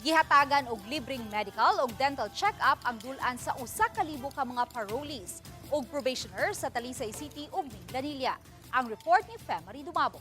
Gihatagan og libreng medical ug dental check-up ang dulan sa 1,000 ka mga parolees ug probationers sa Talisay City ug Minglanilla. Ang report ni Femery Dumabo.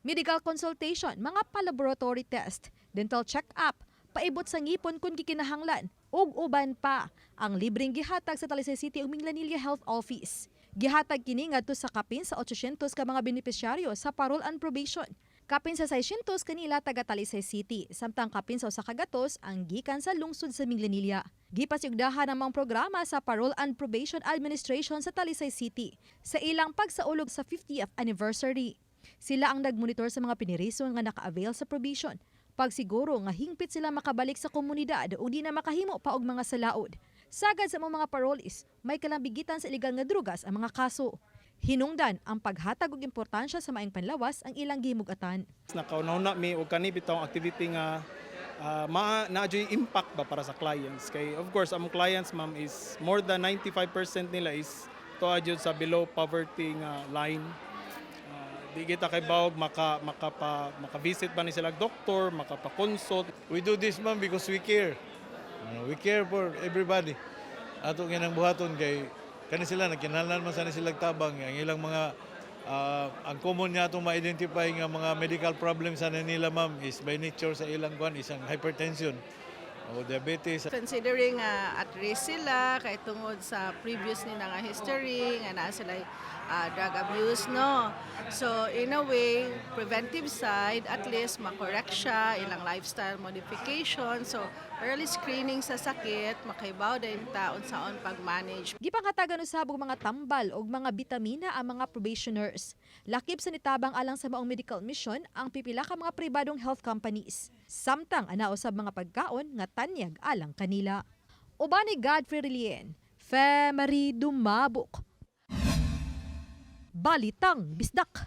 Medical consultation, mga pa-laboratory test, dental check-up, paibot sa ngipon kung gikinahanglan, ug uban pa ang libreng gihatag sa Talisay City ug Minglanilla Health Office. Gihatag kini ngadto sa kapin sa 800 ka mga benepisyaryo sa parole and probation. Kapin sa 600 kanila taga Talisay City, samtang kapin sa 100 ang gikan sa lungsod sa Minglanilla. Gipasigdahan ang mga programa sa Parole and Probation Administration sa Talisay City sa ilang pagsaulog sa 50th anniversary. Sila ang nagmonitor sa mga piniriso nga naka-avail sa probation. Pagsiguro nga hingpit sila makabalik sa komunidad o di na makahimo pa og mga salaod. Sagad sa mga parolees, may kalambigitan sa illegal nga drugas ang mga kaso. Hinungdan ang paghatag og importansya sa maayong panlawas ang ilang gimugatan. Nakaunaw mi og kani bitong activity nga na-adjust impact ba para sa clients. Kay of course ang clients ma'am is more than 95% nila is to adjust sa below poverty nga line. Di kita kay bawog maka-visit ba ni sila doktor, makapa-consult. We do this ma'am because we care. We care for everybody. Ato ginang buhaton kay kani sila nagkinahanglan man sana sila tabang ang ilang mga ang common niya itong ma-identify nga mga medical problems sa nila ma'am is by nature sa ilang kwan isang hypertension o diabetes. Considering at risk sila kay tungod sa previous nila nga history nga naa sila drug abuse no. So in a way preventive side at least makorek siya ilang lifestyle modification. So early screening sa sakit makaibaw din taon saon pag-manage. Gipangatagan usab og mga tambal og mga bitamina ang mga probationers. Lakip sa nitabang alang sa maong medical mission ang pipila ka mga pribadong health companies. Samtang ana usab mga pagkaon nga tanyag alang kanila. Uban ni Godfrey Relien, Femery Dumabok. Balitang Bisdak.